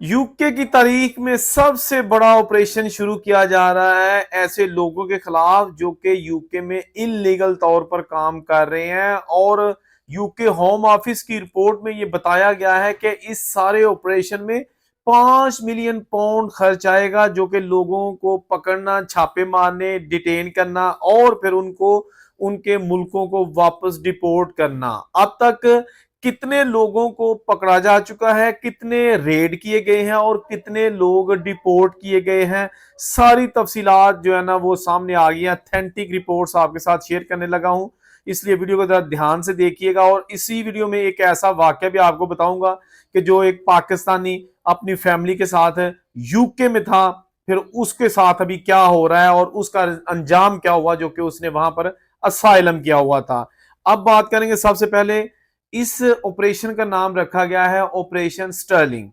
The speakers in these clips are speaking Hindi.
यूके की तारीख में सबसे बड़ा ऑपरेशन शुरू किया जा रहा है ऐसे लोगों के खिलाफ जो कि यूके में इलीगल तौर पर काम कर रहे हैं। और यूके होम ऑफिस की रिपोर्ट में ये बताया गया है कि इस सारे ऑपरेशन में 5 मिलियन पाउंड खर्च आएगा, जो कि लोगों को पकड़ना, छापे मारने, डिटेन करना और फिर उनको उनके मुल्कों को वापस डिपोर्ट करना। अब तक कितने लोगों को पकड़ा जा चुका है, कितने रेड किए गए हैं और कितने लोग डिपोर्ट किए गए हैं, सारी तफसीलात जो है ना वो सामने आ गई हैं। अथेंटिक रिपोर्ट्स आपके साथ शेयर करने लगा हूं, इसलिए वीडियो को जरा ध्यान से देखिएगा। और इसी वीडियो में एक ऐसा वाक्य भी आपको बताऊंगा कि जो एक पाकिस्तानी अपनी फैमिली के साथ यूके में था, फिर उसके साथ अभी क्या हो रहा है और उसका अंजाम क्या हुआ, जो कि उसने वहां पर असाइलम किया हुआ था। अब बात करेंगे सबसे पहले, इस ऑपरेशन का नाम रखा गया है ऑपरेशन स्टर्लिंग।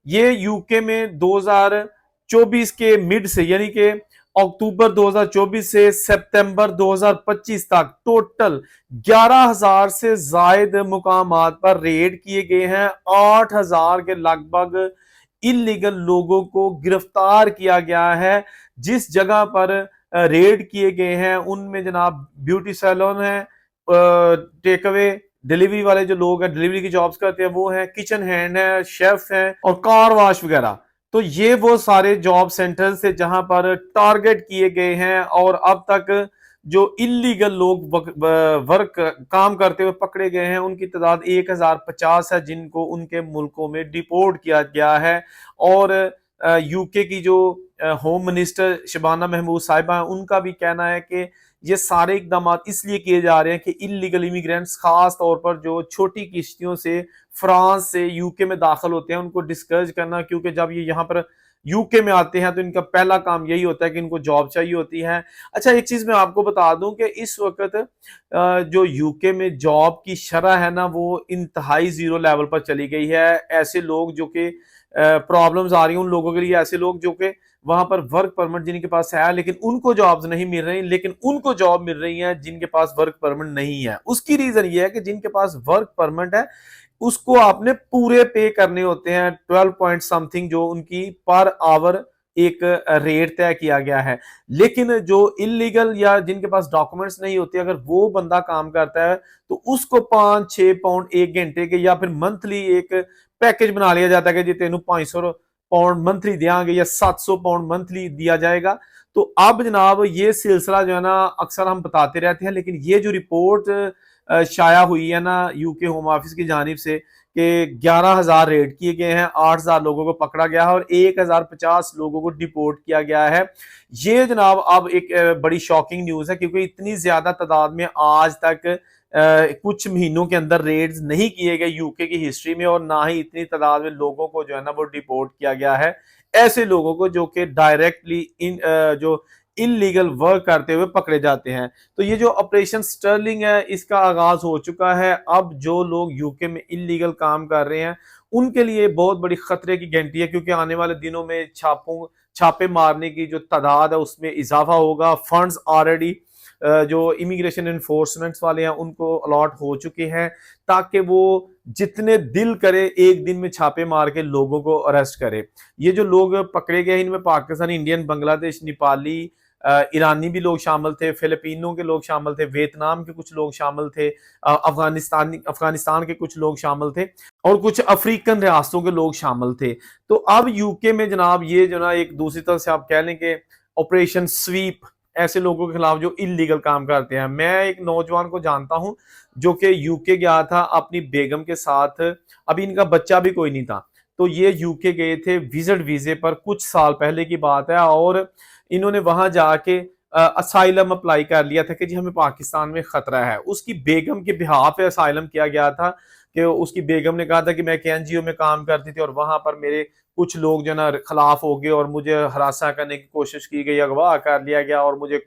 ये यूके में 2024 के मिड से, यानी कि अक्टूबर 2024 से सितंबर 2025 तक टोटल 11,000 से जायद मुकामात पर रेड किए गए हैं। 8,000 के लगभग इलीगल लोगों को गिरफ्तार किया गया है। जिस जगह पर रेड किए गए हैं उनमें जनाब ब्यूटी सैलून है, टेक अवे डिलीवरी वाले जो लोग हैं, डिलीवरी की जॉब्स करते हैं वो हैं, किचन हैंड है, शेफ हैं और कार वॉश वगैरह। तो ये वो सारे जॉब सेंटर्स थे जहां पर टारगेट किए गए हैं। और अब तक जो इलीगल लोग वर्क काम करते हुए पकड़े गए हैं उनकी तादाद 1,050 है, जिनको उनके मुल्कों में डिपोर्ट किया गया है। और यूके की जो होम मिनिस्टर शबाना महमूद साहिबा, उनका भी कहना है कि ये सारे इकदाम इसलिए किए जा रहे हैं कि इलीगल इमिग्रेंट्स, खास तौर पर जो छोटी किश्तियों से फ्रांस से यूके में दाखिल होते हैं, उनको डिस्करेज करना। क्योंकि जब ये यहाँ पर यूके में आते हैं तो इनका पहला काम यही होता है कि इनको जॉब चाहिए होती है। अच्छा, एक चीज मैं आपको बता दूं कि इस वक्त जो यूके में जॉब की शरह है ना वो इंतहाई जीरो लेवल पर चली गई है। ऐसे लोग जो कि प्रॉब्लम्स आ रही हैं उन लोगों के लिए, ऐसे लोग जो कि वहां पर वर्क परमिट जिनके पास है लेकिन उनको जॉब्स नहीं मिल रही, लेकिन उनको जॉब मिल रही है जिनके पास वर्क परमिट नहीं है। उसकी रीजन ये है कि जिनके पास वर्क परमिट है उसको आपने पूरे पे करने होते हैं, 12 पॉइंट समथिंग जो उनकी पर आवर एक रेट तय किया गया है। लेकिन जो इलीगल या जिनके पास डॉक्यूमेंट्स नहीं होते, अगर वो बंदा काम करता है तो उसको 5-6 पाउंड एक घंटे के या फिर मंथली एक पैकेज बना लिया जाता है कि जी तेन 500 पाउंड मंथली देंगे या 700 पाउंड मंथली दिया जाएगा। तो अब जनाब ये सिलसिला जो है ना अक्सर हम बताते रहते हैं, लेकिन ये जो रिपोर्ट शाया हुई है ना यूके होम ऑफिस की जानिब से कि 11,000 रेड किए गए हैं, 8,000 लोगों को पकड़ा गया है और 1,050 लोगों को डिपोर्ट किया गया है। ये जनाब अब एक बड़ी शॉकिंग न्यूज है, क्योंकि इतनी ज्यादा तादाद में आज तक कुछ महीनों के अंदर रेड्स नहीं किए गए यूके की हिस्ट्री में, और ना ही इतनी तादाद में लोगों को जो है ना वो डिपोर्ट किया गया है। ऐसे लोगों को जो कि डायरेक्टली जो इलीगल वर्क करते हुए पकड़े जाते हैं। तो ये जो ऑपरेशन स्टर्लिंग है इसका आगाज हो चुका है। अब जो लोग यूके में इलीगल काम कर रहे हैं उनके लिए बहुत बड़ी खतरे की घंटी है, क्योंकि आने वाले दिनों में छापे मारने की जो तादाद है उसमें इजाफा होगा। फंड्स ऑलरेडी जो इमिग्रेशन इन्फोर्समेंट वाले हैं उनको अलॉट हो चुके हैं, ताकि वो जितने दिल करे एक दिन में छापे मार के लोगों को अरेस्ट करे। ये जो लोग पकड़े गए इनमें पाकिस्तानी, इंडियन, बांग्लादेश, नेपाली, ईरानी भी लोग शामिल थे, फिलिपिनो के लोग शामिल थे, वियतनाम के कुछ लोग शामिल थे, अफगानिस्तान के कुछ लोग शामिल थे और कुछ अफ्रीकन रियासतों के लोग शामिल थे। तो अब यूके में जनाब ये जो ना एक दूसरी तरह से आप कह लें कि ऑपरेशन स्वीप, ऐसे लोगों के खिलाफ जो इलीगल काम करते हैं। मैं एक नौजवान को जानता हूं जो कि यूके गया था अपनी बेगम के साथ, अभी इनका बच्चा भी कोई नहीं था। तो ये यूके गए थे विजिट वीजे पर, कुछ साल पहले की बात है, और इन्होंने वहां जाके असाइलम अप्लाई कर लिया था कि जी हमें पाकिस्तान में खतरा है। उसकी बेगम के बिहाफ पे असाइलम किया गया था कि उसकी बेगम ने कहा था कि मैं एनजीओ में काम करती थी और वहां पर मेरे कुछ लोग जो ना खिलाफ हो गए और मुझे हरासा करने की कोशिश की गई, अगवा कर लिया गया और मुझे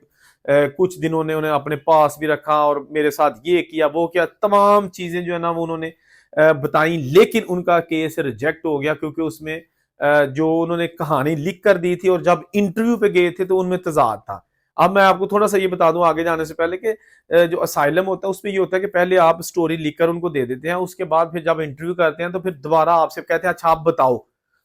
कुछ दिनों ने उन्हें अपने पास भी रखा और मेरे साथ ये किया वो किया, तमाम चीजें जो है ना वो उन्होंने बताई। लेकिन उनका केस रिजेक्ट हो गया क्योंकि उसमें जो उन्होंने कहानी लिख कर दी थी और जब इंटरव्यू पे गए थे तो उनमें तजाद था। अब मैं आपको थोड़ा सा ये बता दूं आगे जाने से पहले कि जो असाइलम होता है उसमें ये होता है कि पहले आप स्टोरी लिखकर उनको दे देते हैं, उसके बाद फिर जब इंटरव्यू करते हैं तो फिर दोबारा आपसे कहते हैं अच्छा आप बताओ,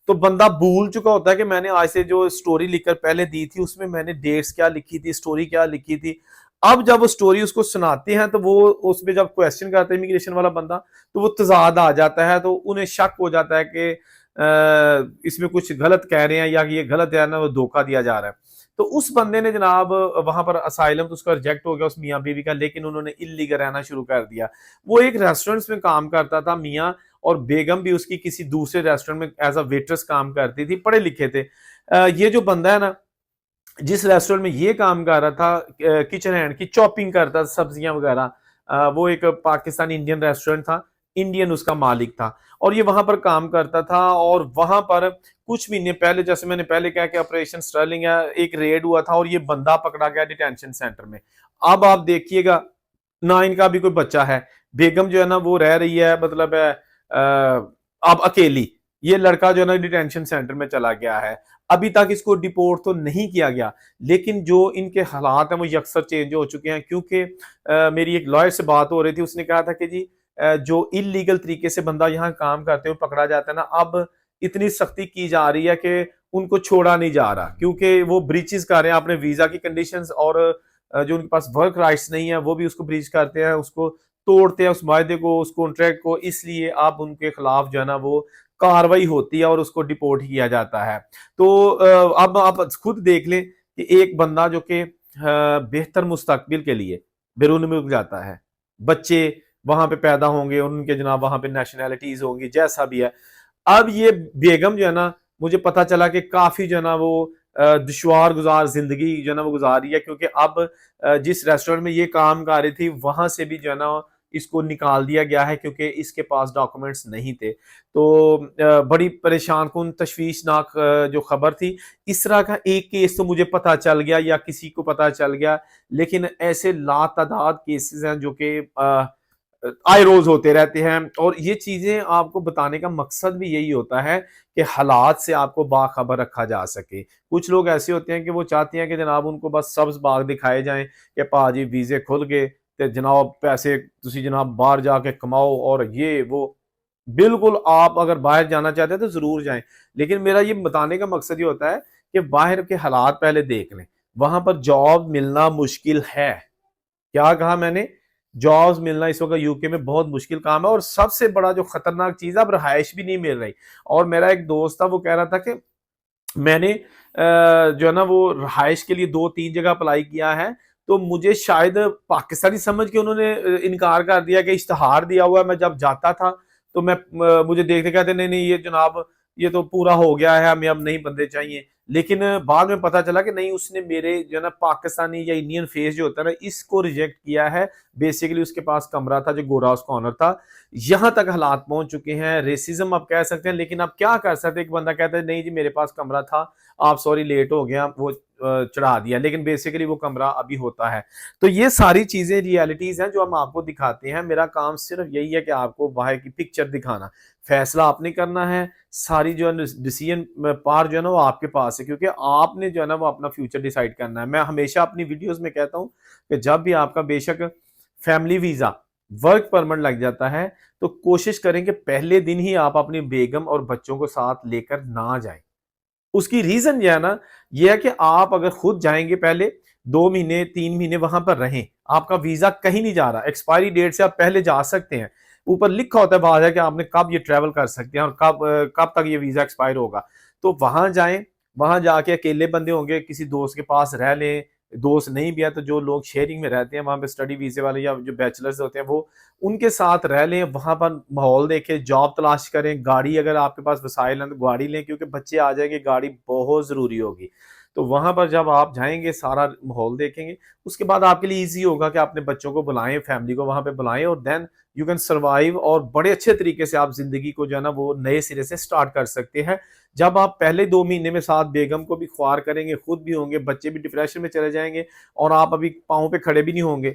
तो बंदा भूल चुका होता है कि मैंने आज से जो स्टोरी लिखकर पहले दी थी उसमें मैंने डेट्स क्या लिखी थी, स्टोरी क्या लिखी थी। अब जब वो स्टोरी उसको सुनाते हैं तो वो उसमें जब क्वेश्चन करता है इमिग्रेशन वाला बंदा, तो वो तजाद आ जाता है, तो उन्हें शक हो जाता है कि इसमें कुछ गलत कह रहे हैं या ये गलत है ना, वो धोखा दिया जा रहा है। तो उस बंदे ने जनाब वहां पर असाइलम तो उसका रिजेक्ट हो गया उस मियाँ बीवी का, लेकिन उन्होंने इल्लीगल रहना शुरू कर दिया। वो एक रेस्टोरेंट्स में काम करता था मियाँ, और बेगम भी उसकी किसी दूसरे रेस्टोरेंट में एज अ वेट्रेस काम करती थी, पढ़े लिखे थे। ये जो बंदा है ना, जिस रेस्टोरेंट में ये काम कर रहा था, किचन हैंड की चॉपिंग करता था सब्जियां वगैरह, वो एक पाकिस्तानी इंडियन रेस्टोरेंट था, इंडियन उसका मालिक था, और ये वहां पर काम करता था। और वहां पर कुछ महीने पहले, जैसे मैंने पहले कहा कि ऑपरेशन स्टर्लिंग है, एक रेड हुआ था और ये बंदा पकड़ा गया डिटेंशन सेंटर में। अब आप देखिएगा, ना इनका भी कोई बच्चा है, बेगम जो है ना वो रह रही है, मतलब है अब अकेली, ये लड़का जो है ना डिटेंशन सेंटर में चला गया है। अभी तक इसको डिपोर्ट तो नहीं किया गया, लेकिन जो इनके हालात हैं वो यकसर चेंज हो चुके हैं, क्योंकि मेरी एक लॉयर से बात हो रही थी, उसने कहा था कि जी जो इलीगल तरीके से बंदा यहाँ काम करते हुए पकड़ा जाता है ना, अब इतनी सख्ती की जा रही है कि उनको छोड़ा नहीं जा रहा, क्योंकि वो ब्रीचेस कर रहे हैं अपने वीजा की कंडीशंस, और जो उनके पास वर्क राइट्स नहीं है वो भी उसको ब्रीच करते हैं, उसको तोड़ते हैं, उस वायदे को, उस कॉन्ट्रैक्ट को। इसलिए अब उनके खिलाफ जो है ना वो कार्रवाई होती है और उसको डिपोर्ट किया जाता है। तो अब आप खुद देख लें कि एक बंदा जो कि बेहतर मुस्तकबिल के लिए बैरून मुल्क जाता है, बच्चे वहां पे पैदा होंगे, उनके जनाब वहां पे नेशनैलिटीज होंगी, जैसा भी है। अब ये बेगम जो है ना, मुझे पता चला कि काफी जो है ना वो दुश्वार गुजार जिंदगी जो है ना वो गुजार रही है, क्योंकि अब जिस रेस्टोरेंट में ये काम कर रही थी वहां से भी जो है ना इसको निकाल दिया गया है, क्योंकि इसके पास डॉक्यूमेंट्स नहीं थे। तो बड़ी परेशान कुन तशवीशनाक जो खबर थी। इस तरह का एक केस तो मुझे पता चल गया या किसी को पता चल गया, लेकिन ऐसे लातादाद केसेस हैं जो कि आए रोज होते रहते हैं। और ये चीजें आपको बताने का मकसद भी यही होता है कि हालात से आपको बाखबर रखा जा सके। कुछ लोग ऐसे होते हैं कि वो चाहते हैं कि जनाब उनको बस सब्ज बाग दिखाए जाएं कि पाजी वीजे खुल गए ते जनाब पैसे तुसी जनाब बाहर जाके कमाओ, और ये वो बिल्कुल आप अगर बाहर जाना चाहते हैं तो जरूर जाएं। लेकिन मेरा ये बताने का मकसद ये होता है कि बाहर के हालात पहले देख लें। वहां पर जॉब मिलना मुश्किल है। क्या कहा मैंने? जॉब्स मिलना इस वक्त यूके में बहुत मुश्किल काम है, और सबसे बड़ा जो खतरनाक चीज है, अब रहायश भी नहीं मिल रही। और मेरा एक दोस्त था, वो कह रहा था कि मैंने जो है ना वो रहायश के लिए 2-3 जगह अप्लाई किया है, तो मुझे शायद पाकिस्तानी समझ के उन्होंने इनकार कर दिया कि इश्तहार दिया हुआ है। मैं जब जाता था तो मैं मुझे देखते कहते नहीं नहीं ये जनाब ये तो पूरा हो गया है, हमें अब नहीं बंदे चाहिए। लेकिन बाद में पता चला कि नहीं, उसने मेरे जो है ना पाकिस्तानी या इंडियन फेस जो होता है ना इसको रिजेक्ट किया है। बेसिकली उसके पास कमरा था जो गोरा उसका ऑनर था। यहां तक हालात पहुंच चुके हैं, रेसिज्म आप कह सकते हैं, लेकिन आप क्या कर सकते हैं? एक बंदा कहता है नहीं जी मेरे पास कमरा था, आप सॉरी लेट हो गया, वो चढ़ा दिया, लेकिन बेसिकली वो कमरा अभी होता है। तो ये सारी चीजें रियलिटीज हैं जो हम आपको दिखाते हैं। मेरा काम सिर्फ यही है कि आपको बाहर की पिक्चर दिखाना, फैसला आपने करना है। सारी जो है डिसीजन पार जो है ना वो आपके पास है, क्योंकि आपने जो है ना वो अपना फ्यूचर डिसाइड करना है। मैं हमेशा अपनी वीडियोस में कहता हूं कि जब भी आपका बेशक फैमिली वीजा, वर्क परमिट लग जाता है, तो कोशिश करें कि पहले दिन ही आप अपनी बेगम और बच्चों को साथ लेकर ना जाएं। उसकी रीजन ये है ना, ये है कि आप अगर खुद जाएंगे पहले 2 महीने 3 महीने वहां पर रहें, आपका वीजा कहीं नहीं जा रहा, एक्सपायरी डेट से आप पहले जा सकते हैं। ऊपर लिखा होता है बाहर है कि आपने कब ये ट्रेवल कर सकते हैं और कब तक ये वीजा एक्सपायर होगा। तो वहां जाएं, वहां जाके अकेले बंदे होंगे किसी दोस्त के पास रह लें। दोस्त नहीं भी है तो जो लोग शेयरिंग में रहते हैं वहां पे स्टडी वीजे वाले या जो बैचलर्स होते हैं वो उनके साथ रह लें। वहां पर माहौल देखें, जॉब तलाश करें, गाड़ी अगर आपके पास वसाइल हैं तो गाड़ी लें, क्योंकि बच्चे आ जाएंगे, गाड़ी बहुत जरूरी होगी। तो वहां पर जब आप जाएंगे सारा माहौल देखेंगे, उसके बाद आपके लिए इजी होगा कि अपने बच्चों को बुलाएं, फैमिली को वहां पे बुलाएं, और देन यू कैन सर्वाइव, और बड़े अच्छे तरीके से आप जिंदगी को जो है ना वो नए सिरे से स्टार्ट कर सकते हैं। जब आप पहले 2 महीने में साथ बेगम को भी ख्वार करेंगे, खुद भी होंगे, बच्चे भी डिप्रेशन में चले जाएंगे, और आप अभी पाँव पे खड़े भी नहीं होंगे,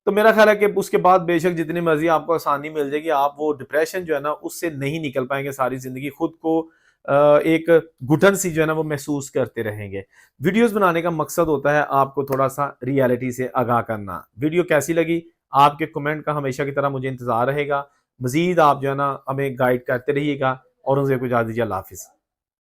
तो मेरा ख्याल है कि उसके बाद बेशक जितनी मर्जी आपको आसानी मिल जाएगी, आप वो डिप्रेशन जो है ना उससे नहीं निकल पाएंगे। सारी जिंदगी खुद को एक घुटन सी जो है ना वो महसूस करते रहेंगे। वीडियोस बनाने का मकसद होता है आपको थोड़ा सा रियलिटी से आगाह करना। वीडियो कैसी लगी, आपके कमेंट का हमेशा की तरह मुझे इंतजार रहेगा। मजीद आप जो है ना हमें गाइड करते रहिएगा, और उनसे कुछ इजाजत दीजिए। अल्लाह हाफिज।